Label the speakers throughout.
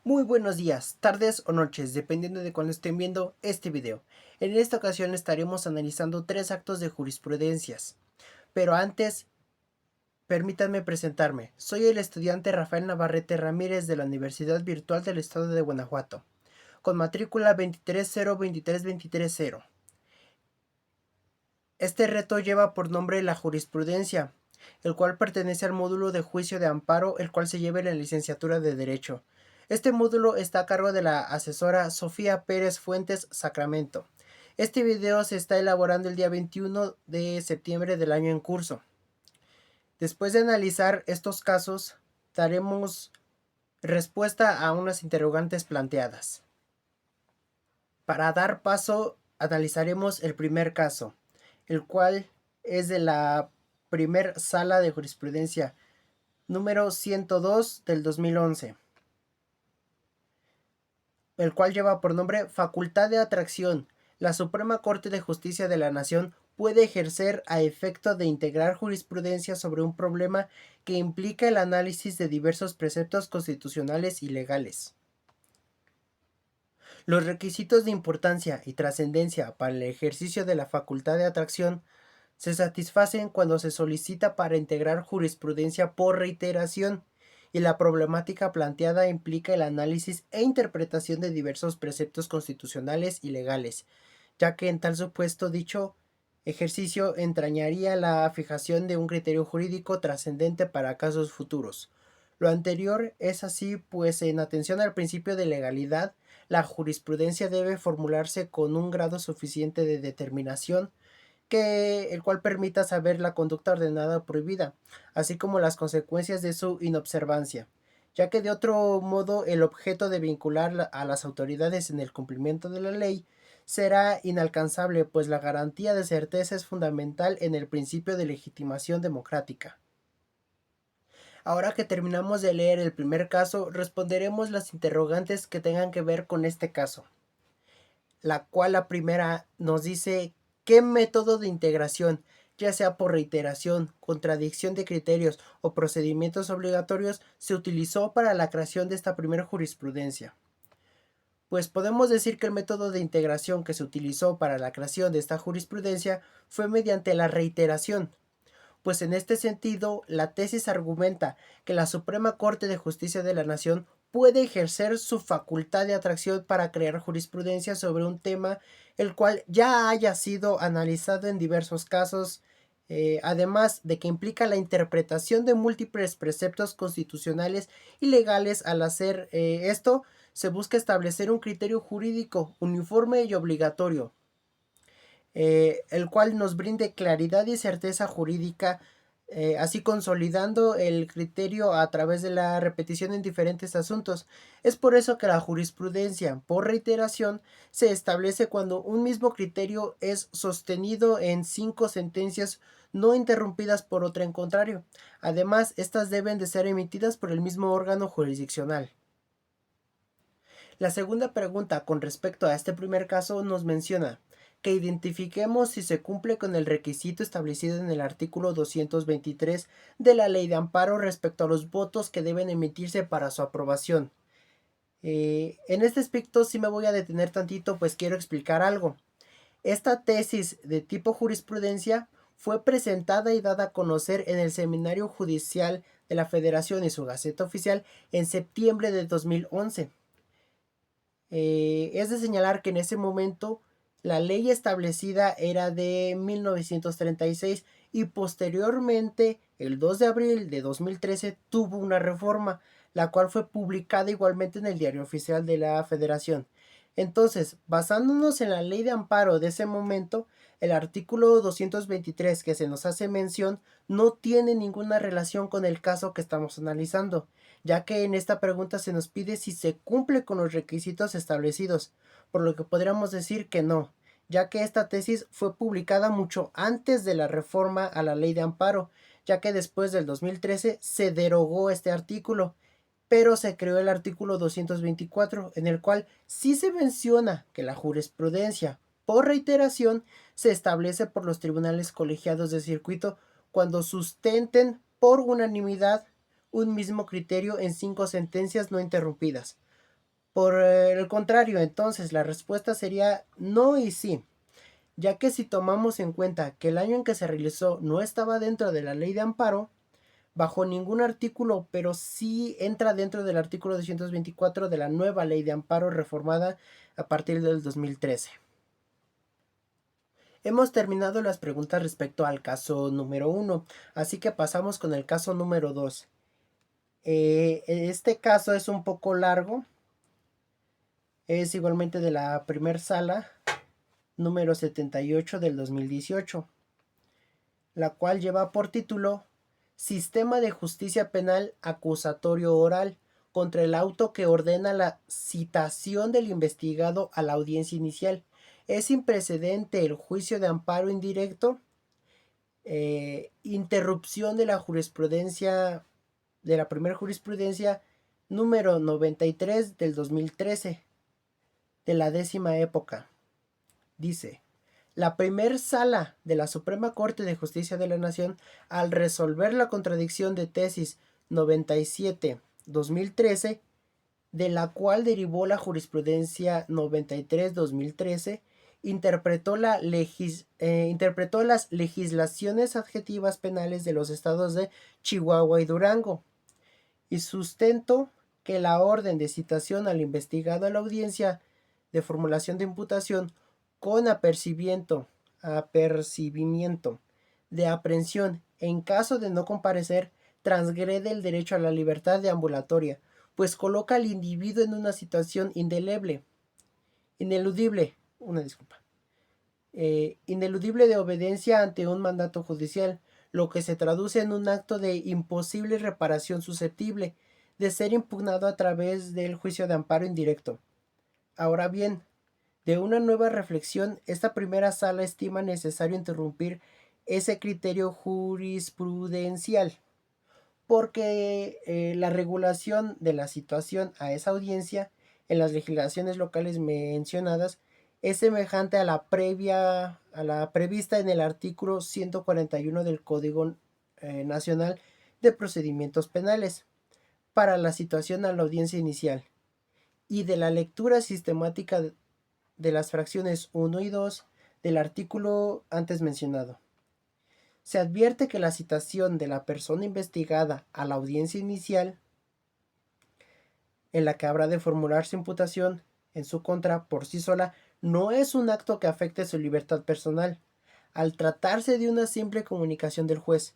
Speaker 1: Muy buenos días, tardes o noches, dependiendo de cuando estén viendo este video. En esta ocasión estaremos analizando tres actos de jurisprudencias. Pero antes, permítanme presentarme. Soy el estudiante Rafael Navarrete Ramírez de la Universidad Virtual del Estado de Guanajuato, con matrícula 230232320. Este reto lleva por nombre la jurisprudencia, el cual pertenece al módulo de juicio de amparo, el cual se lleva en la licenciatura de Derecho. Este módulo está a cargo de la asesora Sofía Pérez Fuentes Sacramento. Este video se está elaborando el día 21 de septiembre del año en curso. Después de analizar estos casos, daremos respuesta a unas interrogantes planteadas. Para dar paso, analizaremos el primer caso, el cual es de la primer sala de jurisprudencia número 102 del 2011, el cual lleva por nombre Facultad de Atracción. La Suprema Corte de Justicia de la Nación puede ejercer a efecto de integrar jurisprudencia sobre un problema que implica el análisis de diversos preceptos constitucionales y legales. Los requisitos de importancia y trascendencia para el ejercicio de la facultad de atracción se satisfacen cuando se solicita para integrar jurisprudencia por reiteración y la problemática planteada implica el análisis e interpretación de diversos preceptos constitucionales y legales, ya que en tal supuesto dicho ejercicio entrañaría la fijación de un criterio jurídico trascendente para casos futuros. Lo anterior es así, pues en atención al principio de legalidad, la jurisprudencia debe formularse con un grado suficiente de determinación el cual permita saber la conducta ordenada o prohibida, así como las consecuencias de su inobservancia, ya que de otro modo el objeto de vincular a las autoridades en el cumplimiento de la ley será inalcanzable, pues la garantía de certeza es fundamental en el principio de legitimación democrática. Ahora que terminamos de leer el primer caso, responderemos las interrogantes que tengan que ver con este caso, la cual la primera nos dice qué método de integración, ya sea por reiteración, contradicción de criterios o procedimientos obligatorios, se utilizó para la creación de esta primera jurisprudencia. Pues podemos decir que el método de integración que se utilizó para la creación de esta jurisprudencia fue mediante la reiteración, pues en este sentido la tesis argumenta que la Suprema Corte de Justicia de la Nación puede ejercer su facultad de atracción para crear jurisprudencia sobre un tema el cual ya haya sido analizado en diversos casos, además de que implica la interpretación de múltiples preceptos constitucionales y legales. Al hacer esto, se busca establecer un criterio jurídico uniforme y obligatorio, el cual nos brinde claridad y certeza jurídica, así consolidando el criterio a través de la repetición en diferentes asuntos. Es por eso que la jurisprudencia por reiteración se establece cuando un mismo criterio es sostenido en 5 sentencias no interrumpidas por otra en contrario. Además, estas deben de ser emitidas por el mismo órgano jurisdiccional. La segunda pregunta con respecto a este primer caso nos menciona que identifiquemos si se cumple con el requisito establecido en el artículo 223 de la Ley de Amparo respecto a los votos que deben emitirse para su aprobación. En este aspecto sí me voy a detener tantito, pues quiero explicar algo. Esta tesis de tipo jurisprudencia fue presentada y dada a conocer en el Seminario Judicial de la Federación y su Gaceta Oficial en septiembre de 2011. Es de señalar que en ese momento la ley establecida era de 1936 y posteriormente, el 2 de abril de 2013, tuvo una reforma, la cual fue publicada igualmente en el Diario Oficial de la Federación. Entonces, basándonos en la ley de amparo de ese momento, el artículo 223 que se nos hace mención no tiene ninguna relación con el caso que estamos analizando, ya que en esta pregunta se nos pide si se cumple con los requisitos establecidos, por lo que podríamos decir que no, ya que esta tesis fue publicada mucho antes de la reforma a la ley de amparo, ya que después del 2013 se derogó este artículo, pero se creó el artículo 224, en el cual sí se menciona que la jurisprudencia por reiteración se establece por los tribunales colegiados de circuito cuando sustenten por unanimidad un mismo criterio en 5 sentencias no interrumpidas. Por el contrario, entonces la respuesta sería no y sí, ya que si tomamos en cuenta que el año en que se realizó no estaba dentro de la ley de amparo, bajo ningún artículo, pero sí entra dentro del artículo 224 de la nueva ley de amparo reformada a partir del 2013. Hemos terminado las preguntas respecto al caso número 1, así que pasamos con el caso número 2. Este caso es un poco largo, es igualmente de la primer sala, número 78 del 2018, la cual lleva por título Sistema de Justicia Penal Acusatorio Oral contra el auto que ordena la citación del investigado a la audiencia inicial. Es sin precedente el juicio de amparo indirecto, interrupción de la jurisprudencia, de la primera jurisprudencia número 93 del 2013, de la 10ª época. Dice: la primer sala de la Suprema Corte de Justicia de la Nación, al resolver la contradicción de tesis 97-2013, de la cual derivó la jurisprudencia 93-2013, interpretó las legislaciones adjetivas penales de los estados de Chihuahua y Durango, y sustentó que la orden de citación al investigado a la audiencia de formulación de imputación con apercibimiento de aprehensión en caso de no comparecer transgrede el derecho a la libertad de ambulatoria, pues coloca al individuo en una situación ineludible, ineludible de obediencia ante un mandato judicial, lo que se traduce en un acto de imposible reparación susceptible de ser impugnado a través del juicio de amparo indirecto. Ahora bien, de una nueva reflexión, esta primera sala estima necesario interrumpir ese criterio jurisprudencial, porque la regulación de la situación a esa audiencia en las legislaciones locales mencionadas es semejante a la prevista en el artículo 141 del Código Nacional de Procedimientos Penales para la situación a la audiencia inicial, y de la lectura sistemática de las fracciones 1 y 2 del artículo antes mencionado. Se advierte que la citación de la persona investigada a la audiencia inicial, en la que habrá de formularse imputación en su contra por sí sola, no es un acto que afecte su libertad personal, al tratarse de una simple comunicación del juez,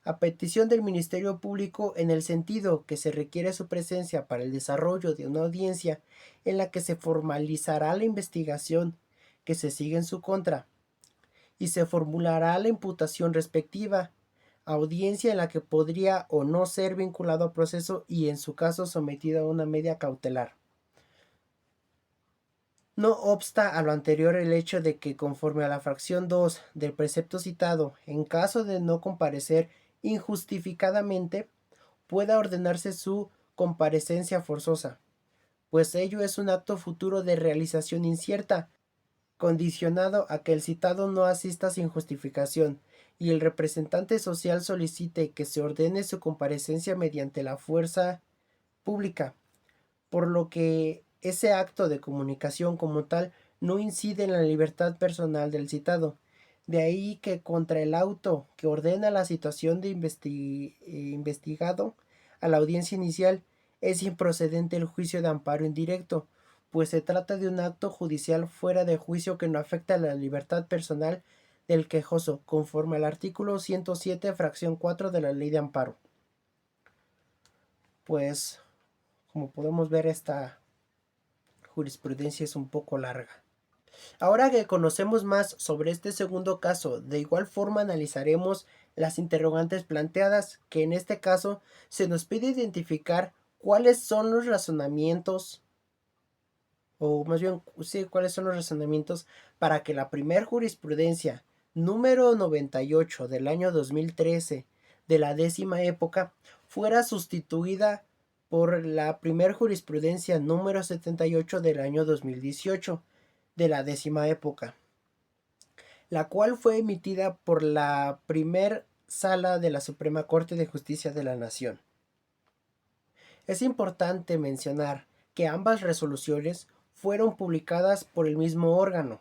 Speaker 1: a petición del Ministerio Público, en el sentido que se requiere su presencia para el desarrollo de una audiencia en la que se formalizará la investigación que se sigue en su contra y se formulará la imputación respectiva, audiencia en la que podría o no ser vinculado a proceso y en su caso sometido a una medida cautelar. No obsta a lo anterior el hecho de que, conforme a la fracción 2 del precepto citado, en caso de no comparecer injustificadamente, pueda ordenarse su comparecencia forzosa, pues ello es un acto futuro de realización incierta, condicionado a que el citado no asista sin justificación, y el representante social solicite que se ordene su comparecencia mediante la fuerza pública, por lo que ese acto de comunicación como tal no incide en la libertad personal del citado. De ahí que contra el auto que ordena la situación de investigado a la audiencia inicial es improcedente el juicio de amparo indirecto, pues se trata de un acto judicial fuera de juicio que no afecta a la libertad personal del quejoso, conforme al artículo 107, fracción 4 de la Ley de Amparo. Pues, como podemos ver, esta jurisprudencia es un poco larga. Ahora que conocemos más sobre este segundo caso, de igual forma analizaremos las interrogantes planteadas, que en este caso se nos pide identificar cuáles son los razonamientos, o más bien, sí, cuáles son los razonamientos para que la primer jurisprudencia número 98 del año 2013 de la 10ª época fuera sustituida por la primer jurisprudencia número 78 del año 2018 de la 10ª época, la cual fue emitida por la primer sala de la Suprema Corte de Justicia de la Nación. Es importante mencionar que ambas resoluciones fueron publicadas por el mismo órgano.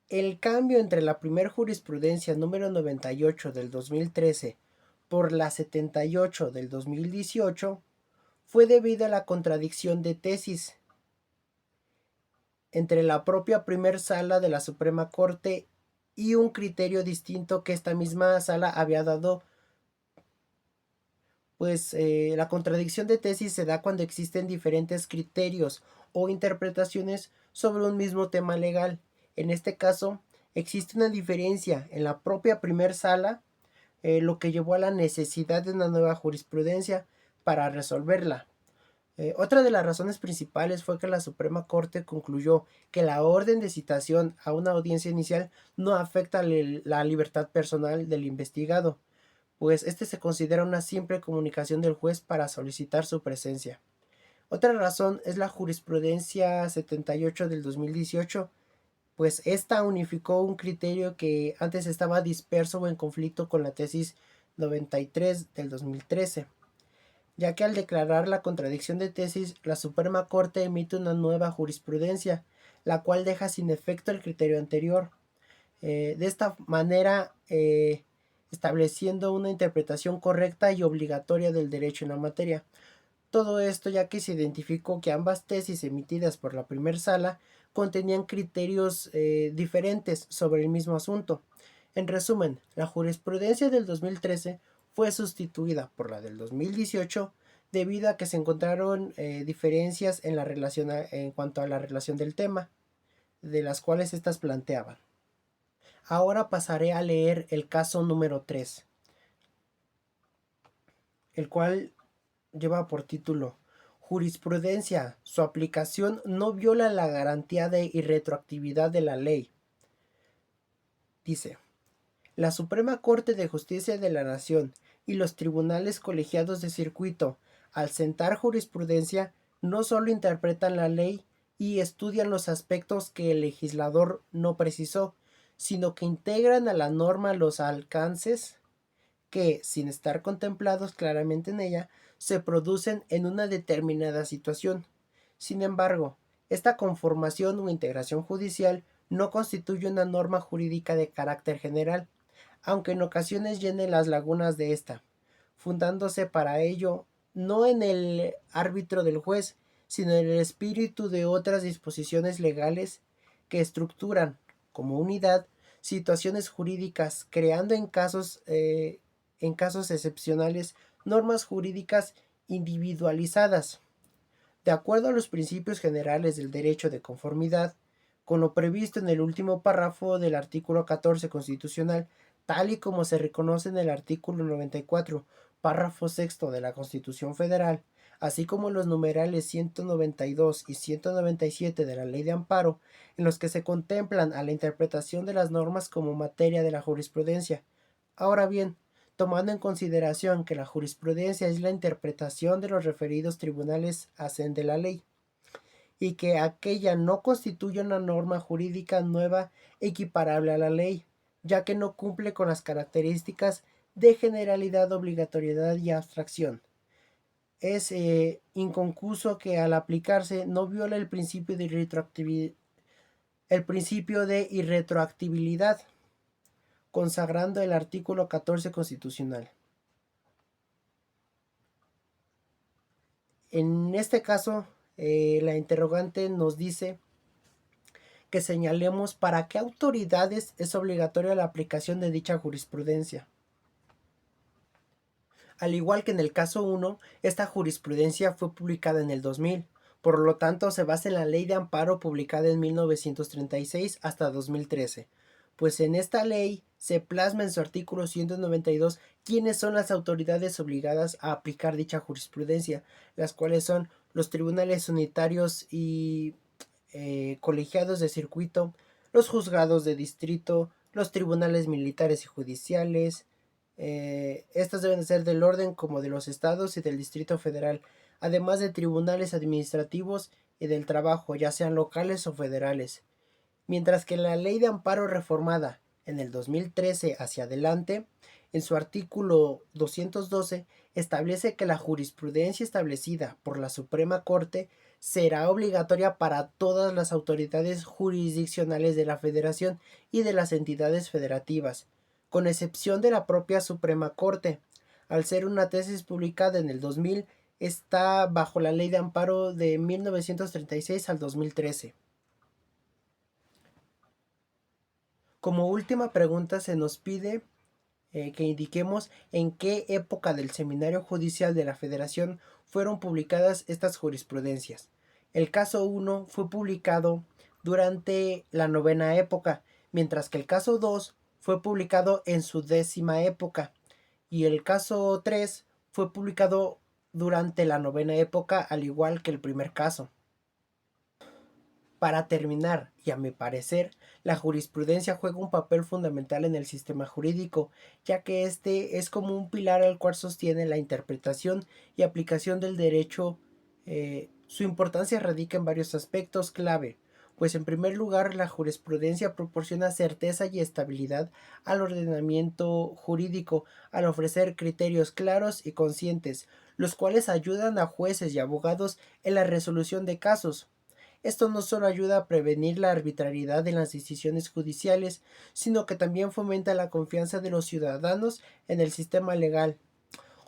Speaker 1: El cambio entre la primera jurisprudencia número 98 del 2013 por la 78 del 2018 fue debido a la contradicción de tesis entre la propia primer sala de la Suprema Corte y un criterio distinto que esta misma sala había dado. Pues la contradicción de tesis se da cuando existen diferentes criterios o interpretaciones sobre un mismo tema legal. En este caso, existe una diferencia en la propia primer sala, lo que llevó a la necesidad de una nueva jurisprudencia para resolverla. Otra de las razones principales fue que la Suprema Corte concluyó que la orden de citación a una audiencia inicial no afecta la libertad personal del investigado, pues este se considera una simple comunicación del juez para solicitar su presencia. Otra razón es la jurisprudencia 78 del 2018, pues esta unificó un criterio que antes estaba disperso o en conflicto con la tesis 93 del 2013, ya que al declarar la contradicción de tesis, la Suprema Corte emite una nueva jurisprudencia, la cual deja sin efecto el criterio anterior. De esta manera, estableciendo una interpretación correcta y obligatoria del derecho en la materia. Todo esto ya que se identificó que ambas tesis emitidas por la primer sala contenían criterios diferentes sobre el mismo asunto. En resumen, la jurisprudencia del 2013 fue sustituida por la del 2018 debido a que se encontraron diferencias en, en cuanto a la relación del tema, de las cuales éstas planteaban. Ahora pasaré a leer el caso número 3, el cual lleva por título Jurisprudencia, su aplicación no viola la garantía de irretroactividad de la ley. Dice, la Suprema Corte de Justicia de la Nación y los tribunales colegiados de circuito, al sentar jurisprudencia, no solo interpretan la ley y estudian los aspectos que el legislador no precisó, sino que integran a la norma los alcances que, sin estar contemplados claramente en ella, se producen en una determinada situación. Sin embargo, esta conformación o integración judicial no constituye una norma jurídica de carácter general, aunque en ocasiones llene las lagunas de esta, fundándose para ello no en el árbitro del juez, sino en el espíritu de otras disposiciones legales que estructuran, como unidad, situaciones jurídicas, creando en casos excepcionales normas jurídicas individualizadas, de acuerdo a los principios generales del derecho de conformidad, con lo previsto en el último párrafo del artículo 14 constitucional, tal y como se reconoce en el artículo 94, párrafo sexto de la Constitución Federal, así como los numerales 192 y 197 de la Ley de Amparo, en los que se contemplan a la interpretación de las normas como materia de la jurisprudencia. Ahora bien, tomando en consideración que la jurisprudencia es la interpretación de los referidos tribunales hacen de la ley, y que aquella no constituye una norma jurídica nueva equiparable a la ley, ya que no cumple con las características de generalidad, obligatoriedad y abstracción. Es inconcuso que al aplicarse no viola el principio de irretroactibilidad, consagrando el artículo 14 constitucional. En este caso, la interrogante nos dice que señalemos para qué autoridades es obligatoria la aplicación de dicha jurisprudencia. Al igual que en el caso 1, esta jurisprudencia fue publicada en el 2000, por lo tanto se basa en la Ley de Amparo publicada en 1936 hasta 2013, pues en esta ley se plasma en su artículo 192 quiénes son las autoridades obligadas a aplicar dicha jurisprudencia, las cuales son los tribunales unitarios y colegiados de circuito, los juzgados de distrito, los tribunales militares y judiciales. Estas deben ser del orden como de los estados y del Distrito Federal, además de tribunales administrativos y del trabajo, ya sean locales o federales. Mientras que la Ley de Amparo reformada en el 2013 hacia adelante En su artículo 212 establece que la jurisprudencia establecida por la Suprema Corte será obligatoria para todas las autoridades jurisdiccionales de la Federación y de las entidades federativas, con excepción de la propia Suprema Corte. Al ser una tesis publicada en el 2000, está bajo la Ley de Amparo de 1936 al 2013. Como última pregunta se nos pide que indiquemos en qué época del Seminario Judicial de la Federación fueron publicadas estas jurisprudencias. El caso 1 fue publicado durante la novena época, mientras que el caso 2 fue publicado en su 10ª época y el caso 3 fue publicado durante la novena época, al igual que el primer caso. Para terminar, y a mi parecer, la jurisprudencia juega un papel fundamental en el sistema jurídico, ya que este es como un pilar al cual sostiene la interpretación y aplicación del derecho. Su importancia radica en varios aspectos clave, pues en primer lugar la jurisprudencia proporciona certeza y estabilidad al ordenamiento jurídico al ofrecer criterios claros y conscientes, los cuales ayudan a jueces y abogados en la resolución de casos. Esto no solo ayuda a prevenir la arbitrariedad en las decisiones judiciales, sino que también fomenta la confianza de los ciudadanos en el sistema legal.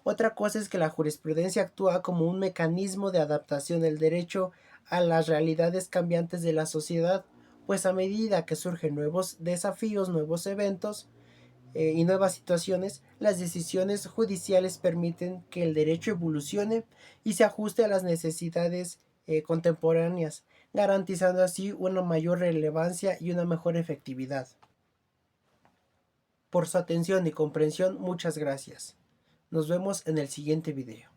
Speaker 1: Otra cosa es que la jurisprudencia actúa como un mecanismo de adaptación del derecho a las realidades cambiantes de la sociedad, pues a medida que surgen nuevos desafíos, nuevos eventos y nuevas situaciones, las decisiones judiciales permiten que el derecho evolucione y se ajuste a las necesidades contemporáneas, garantizando así una mayor relevancia y una mejor efectividad. Por su atención y comprensión, muchas gracias. Nos vemos en el siguiente video.